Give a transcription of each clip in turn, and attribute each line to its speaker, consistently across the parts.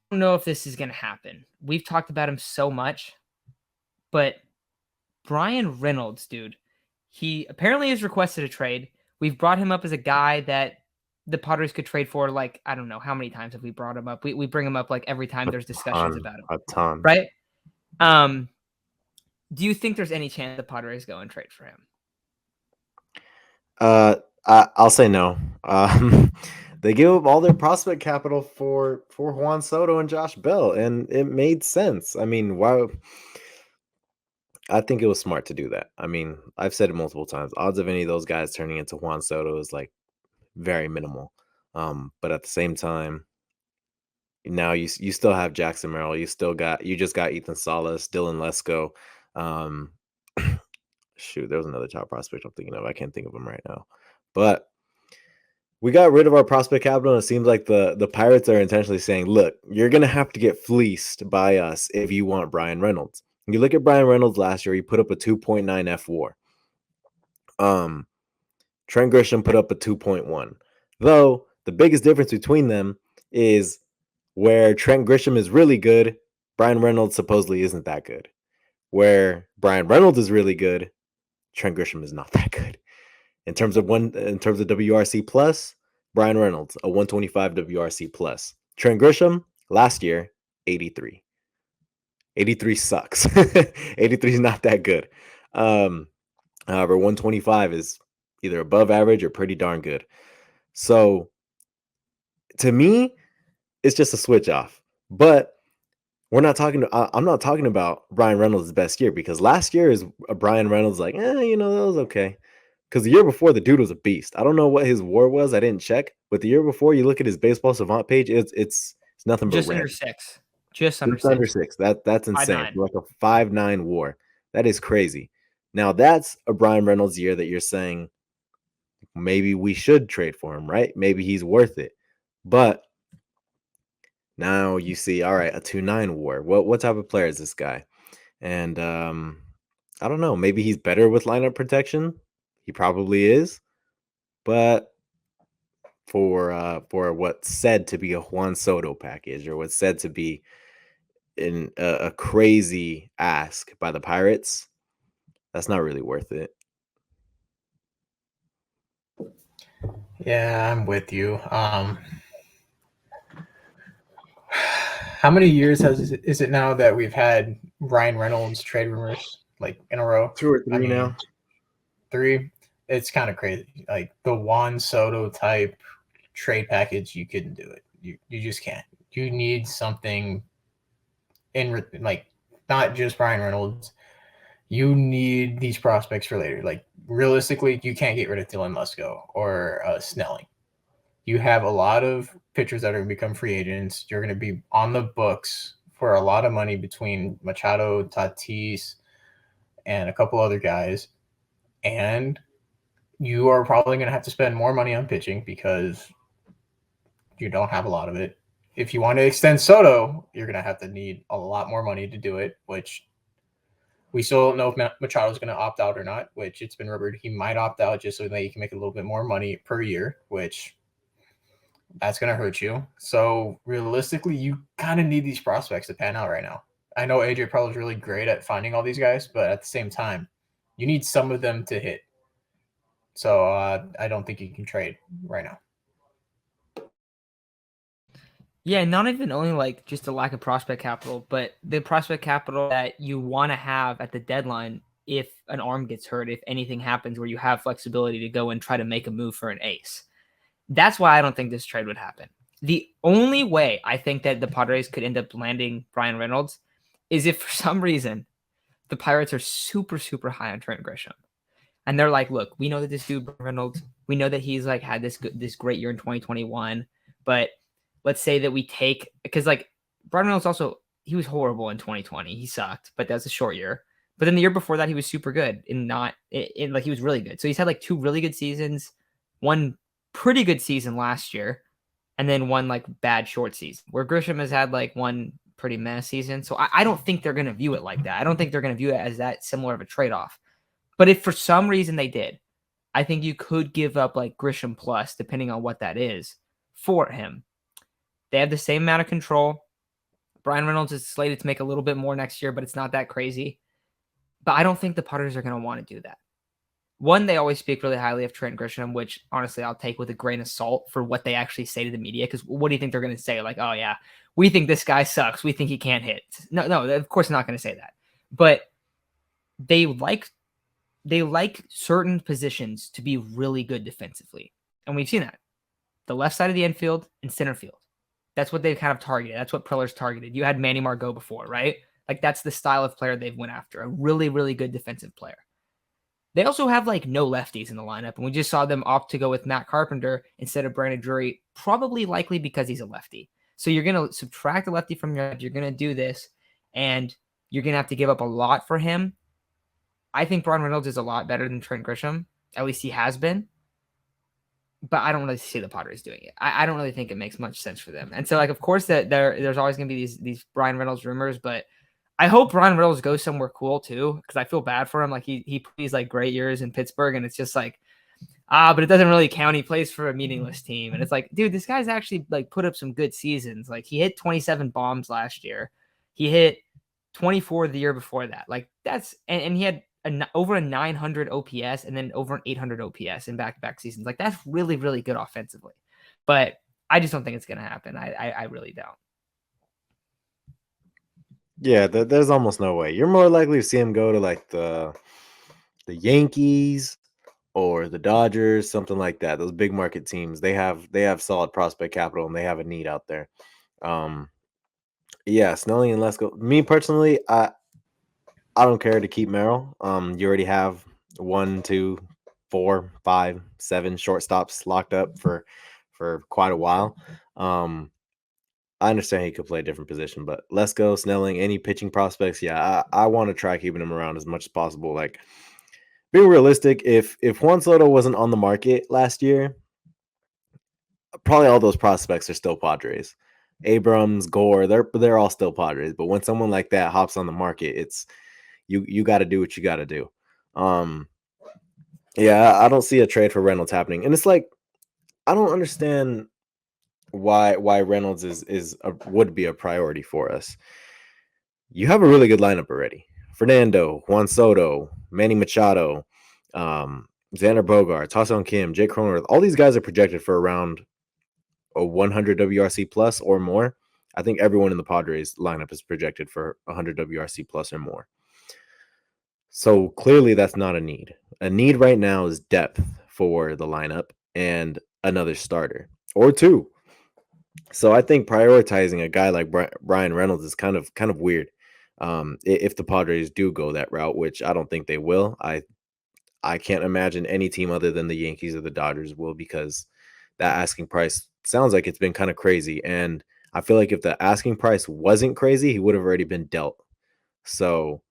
Speaker 1: don't know if this is going to happen. We've talked about him so much, but Bryan Reynolds, dude, he apparently has requested a trade. We've brought him up as a guy that the Padres could trade for. Like, I don't know how many times have we brought him up. We bring him up like every time there's discussions about him,
Speaker 2: A ton.
Speaker 1: right? Um, do you think there's any chance the Padres go and trade for him?
Speaker 2: I'll say no. They gave up all their prospect capital for Juan Soto and Josh Bell, and it made sense. I mean, why? I think it was smart to do that. I mean, I've said it multiple times. Odds of any of those guys turning into Juan Soto is like very minimal. But at the same time, now you still have Jackson Merrill. You just got Ethan Salas, Dylan Lesko. Um, shoot, there was another top prospect I'm thinking of. I can't think of him right now, but we got rid of our prospect capital, and it seems like the Pirates are intentionally saying, look, you're going to have to get fleeced by us if you want Bryan Reynolds. You look at Bryan Reynolds last year, he put up a 2.9 F WAR. Trent Grisham put up a 2.1. Though the biggest difference between them is where Trent Grisham is really good, Bryan Reynolds supposedly isn't that good. Where Bryan Reynolds is really good, Trent Grisham is not that good. In terms of WRC plus, Bryan Reynolds, a 125 WRC plus. Trent Grisham, last year, 83. 83 sucks. 83 is not that good. However, 125 is either above average or pretty darn good. So to me, it's just a switch off. But I'm not talking about Bryan Reynolds' best year, because last year is a Bryan Reynolds like, that was okay. Because the year before, the dude was a beast. I don't know what his WAR was. I didn't check. But the year before, you look at his Baseball Savant page, it's nothing but
Speaker 1: Just
Speaker 2: red.
Speaker 1: under 6. Just under
Speaker 2: Just under
Speaker 1: 6.
Speaker 2: 6. That's insane.
Speaker 1: 5'9".
Speaker 2: Like a 5.9 WAR. That is crazy. Now that's a Bryan Reynolds year that you're saying maybe we should trade for him, right? Maybe he's worth it. But now you see, all right, a 2.9 WAR. What type of player is this guy? And I don't know. Maybe he's better with lineup protection. He probably is. But for what's said to be a Juan Soto package, or what's said to be in a crazy ask by the Pirates, that's not really worth it.
Speaker 3: Yeah, I'm with you. How many years is it now that we've had Bryan Reynolds trade rumors like in a row?
Speaker 2: 2 or 3 now.
Speaker 3: 3. It's kind of crazy. Like the Juan Soto type trade package, you couldn't do it. You just can't. You need something in like not just Bryan Reynolds. You need these prospects for later. Like realistically, you can't get rid of Dylan Lesko or Snelling. You have a lot of pitchers that are going to become free agents. You're going to be on the books for a lot of money between Machado, Tatis, and a couple other guys. And you are probably going to have to spend more money on pitching because you don't have a lot of it. If you want to extend Soto, you're going to have to need a lot more money to do it, which we still don't know if Machado's going to opt out or not, which it's been rumored he might opt out just so that he can make a little bit more money per year, which that's going to hurt you. So realistically, you kind of need these prospects to pan out right now. I know AJ Preller is really great at finding all these guys, but at the same time, you need some of them to hit. So I don't think you can trade right now.
Speaker 1: Yeah, not even only like just a lack of prospect capital, but the prospect capital that you want to have at the deadline if an arm gets hurt, if anything happens where you have flexibility to go and try to make a move for an ace. That's why I don't think this trade would happen. The only way I think that the Padres could end up landing Bryan Reynolds is if for some reason the Pirates are super, super high on Trent Grisham. And they're like, look, we know that this dude, Bryan Reynolds, we know that he's like had this great year in 2021, but let's say that we take, because like Bryan Reynolds also, he was horrible in 2020. He sucked, but that's a short year. But then the year before that, he was super good and like he was really good. So he's had like 2 really good seasons, one pretty good season last year, and then one like bad short season, where Grisham has had like one pretty mess season. So I don't think they're going to view it like that. I don't think they're going to view it as that similar of a trade-off. But if for some reason they did, I think you could give up like Grisham plus, depending on what that is, for him. They have the same amount of control. Bryan Reynolds is slated to make a little bit more next year, but it's not that crazy. But I don't think the Padres are going to want to do that. One, they always speak really highly of Trent Grisham, which honestly I'll take with a grain of salt for what they actually say to the media. Because what do you think they're going to say? Like, oh yeah, we think this guy sucks. We think he can't hit. No, of course they're not going to say that. But they like certain positions to be really good defensively, and we've seen that. The left side of the infield and center field. That's what they've kind of targeted. That's what Preller's targeted. You had Manny Margot before, right? Like that's the style of player they've went after. A really, really good defensive player. They also have like no lefties in the lineup, and we just saw them opt to go with Matt Carpenter instead of Brandon Drury, probably likely because he's a lefty. So you're going to subtract a lefty from your head. You're going to do this, and you're going to have to give up a lot for him. I think Bryan Reynolds is a lot better than Trent Grisham. At least he has been. But I don't really see the Padres doing it. I don't really think it makes much sense for them. And so, like, of course, that there's always going to be these Bryan Reynolds rumors, but I hope Bryan Reynolds goes somewhere cool too, because I feel bad for him. Like he plays like great years in Pittsburgh, and it's just like, but it doesn't really count. He plays for a meaningless team, and it's like, dude, this guy's actually like put up some good seasons. Like he hit 27 bombs last year. He hit 24 the year before that. Like that's and he had over a 900 OPS and then over an 800 OPS in back-to-back seasons. Like that's really, really good offensively. But I just don't think it's going to happen. I really don't.
Speaker 2: Yeah, there's almost no way. You're more likely to see him go to like the Yankees or the Dodgers, something like that. Those big market teams, they have solid prospect capital and they have a need out there. Yeah, Snelling and Lesko. Me personally, I don't care to keep Merrill. You already have 1, 2, 4, 5, 7 shortstops locked up for quite a while. I understand he could play a different position, but Lesko, Snelling, any pitching prospects, yeah, I want to try keeping him around as much as possible. Like being realistic, if Juan Soto wasn't on the market last year, probably all those prospects are still Padres. Abrams, Gore, they're all still Padres. But when someone like that hops on the market, it's you got to do what you got to do. Yeah, I don't see a trade for Reynolds happening, and it's like I don't understand why Reynolds would be a priority for us. You have a really good lineup already. Fernando, Juan Soto, Manny Machado, Xander Bogaerts, ha-seong Kim, Jake Cronenworth. All these guys are projected for around a 100 WRC plus or more. I think everyone in the Padres lineup is projected for 100 WRC plus or more. So clearly that's not a need. A need right now is depth for the lineup and another starter or two. So I think prioritizing a guy like Bryan Reynolds is kind of weird. If the Padres do go that route, which I don't think they will. I can't imagine any team other than the Yankees or the Dodgers will, because that asking price sounds like it's been kind of crazy. And I feel like if the asking price wasn't crazy, he would have already been dealt. So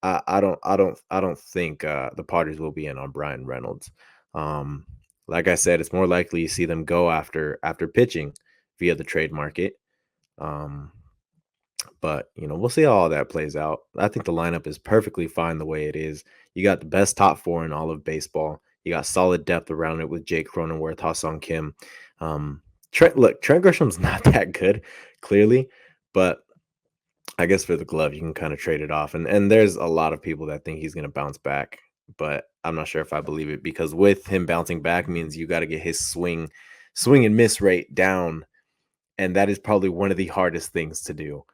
Speaker 2: I don't think the Padres will be in on Bryan Reynolds. Like I said, it's more likely you see them go after pitching via the trade market. But we'll see how all that plays out. I think the lineup is perfectly fine the way it is. You got the best top four in all of baseball. You got solid depth around it with Jake Cronenworth, ha-seong Kim. Trent Grisham's not that good, clearly, but I guess for the glove, you can kind of trade it off. And there's a lot of people that think he's going to bounce back, but I'm not sure if I believe it, because with him bouncing back means you got to get his swing and miss rate down. And that is probably one of the hardest things to do.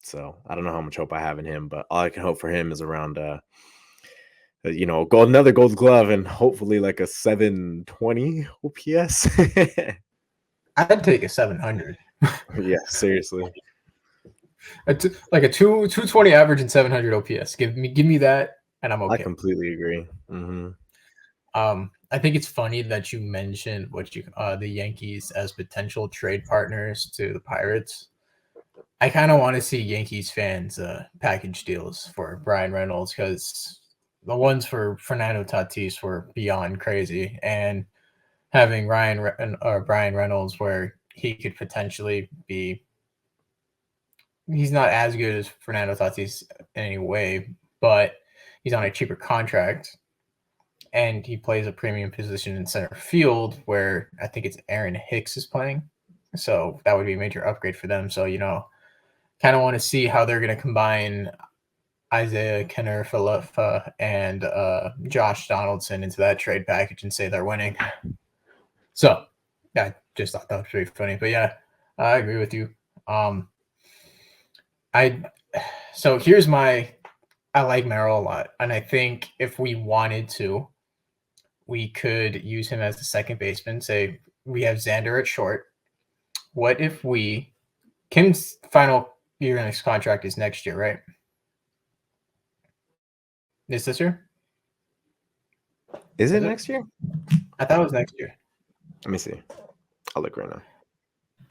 Speaker 2: So I don't know how much hope I have in him, but all I can hope for him is around, another gold glove and hopefully like a 720 OPS.
Speaker 3: I'd take a 700.
Speaker 2: Yeah, seriously.
Speaker 3: Like a 220 average and 700 OPS. Give me that, and I'm okay.
Speaker 2: I completely agree. Mm-hmm.
Speaker 3: I think it's funny that you mentioned the Yankees as potential trade partners to the Pirates. I kind of want to see Yankees fans package deals for Bryan Reynolds, because the ones for Fernando Tatis were beyond crazy, and having Bryan Reynolds where he could potentially be. He's not as good as Fernando Tatis in any way, but he's on a cheaper contract, and he plays a premium position in center field where I think it's Aaron Hicks is playing. So that would be a major upgrade for them. So, kind of want to see how they're going to combine Isaiah Kenner-Falefa and Josh Donaldson into that trade package and say they're winning. So I just thought that was pretty funny. But yeah, I agree with you. So here's I like Merrill a lot. And I think if we wanted to, we could use him as the second baseman. Say we have Xander at short. What if Kim's final year in his contract is next year, right? Is this year?
Speaker 2: Is it next year?
Speaker 3: I thought it was next year.
Speaker 2: Let me see. I'll look right now.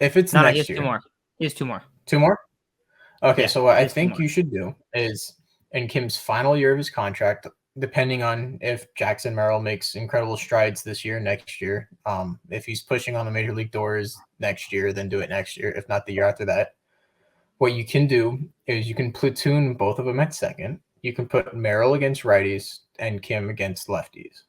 Speaker 3: If it's
Speaker 1: No,
Speaker 3: next
Speaker 1: he has
Speaker 3: year.
Speaker 1: 2 more. He has 2 more.
Speaker 3: 2 more? Okay,
Speaker 1: Yeah,
Speaker 3: so what I
Speaker 1: has 2
Speaker 3: think
Speaker 1: more.
Speaker 3: you should do is in Kim's final year of his contract, depending on if Jackson Merrill makes incredible strides this year, next year, if he's pushing on the major league doors next year, then do it next year. If not, the year after that. What you can do is you can platoon both of them at second. You can put Merrill against righties and Kim against lefties,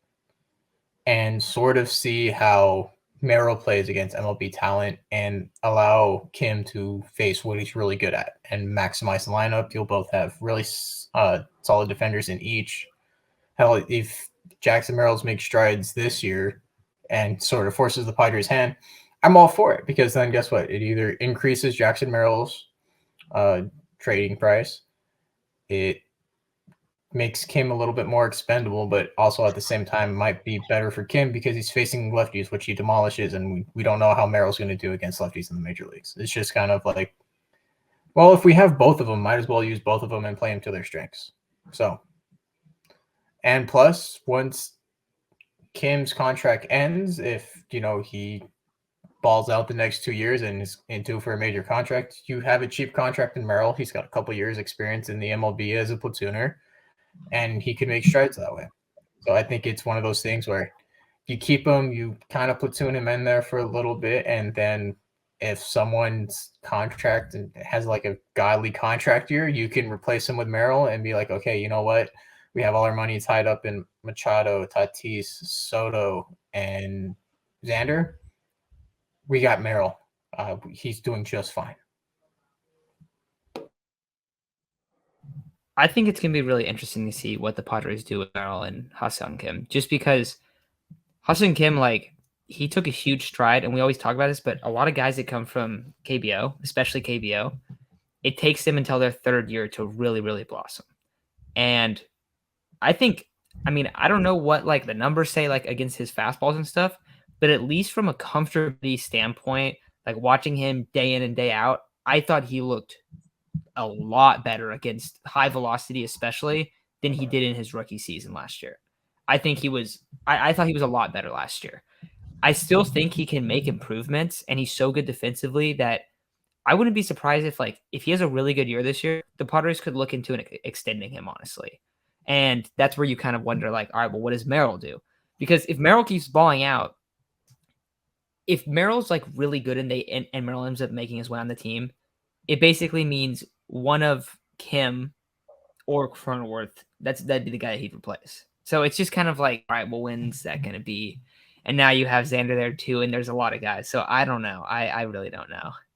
Speaker 3: and sort of see how Merrill plays against MLB talent and allow Kim to face what he's really good at and maximize the lineup. You'll both have really solid defenders in each. Hell, if Jackson Merrill's makes strides this year and sort of forces the Padres' hand, I'm all for it, because then guess what? It either increases Jackson Merrill's trading price, it makes Kim a little bit more expendable, but also at the same time might be better for Kim because he's facing lefties, which he demolishes, and we don't know how Merrill's going to do against lefties in the major leagues. It's just kind of like, well, if we have both of them, might as well use both of them and play them to their strengths. So, and plus, once Kim's contract ends, if he balls out the next 2 years and is into for a major contract, you have a cheap contract in Merrill. He's got a couple years experience in the MLB as a platooner, and he can make strides that way. So I think it's one of those things where you keep him, you kind of platoon him in there for a little bit, and then if someone's contract has like a godly contract year, you can replace him with Merrill and be like, okay, you know what? We have all our money tied up in Machado, Tatis, Soto, and Xander. We got Merrill. He's doing just fine.
Speaker 1: I think it's going to be really interesting to see what the Padres do with Merrill and Ha-seong Kim, just because Ha-seong Kim, like, he took a huge stride, and we always talk about this, but a lot of guys that come from KBO, especially KBO, it takes them until their 3rd year to really, really blossom. And I think, I don't know what like the numbers say like against his fastballs and stuff, but at least from a comfortability standpoint, like watching him day in and day out, I thought he looked a lot better against high velocity, especially, than he did in his rookie season last year. I think I thought he was a lot better last year. I still think he can make improvements, and he's so good defensively that I wouldn't be surprised if he has a really good year this year, the Padres could look into extending him, honestly. And that's where you kind of wonder, like, all right, well, what does Merrill do? Because if Merrill keeps balling out, if Merrill's like really good and Merrill ends up making his way on the team, it basically means one of Kim or Cronenworth, that'd be the guy he'd replace. So it's just kind of like, all right, well, when's that going to be? And now you have Xander there too, and there's a lot of guys. So I don't know. I really don't know.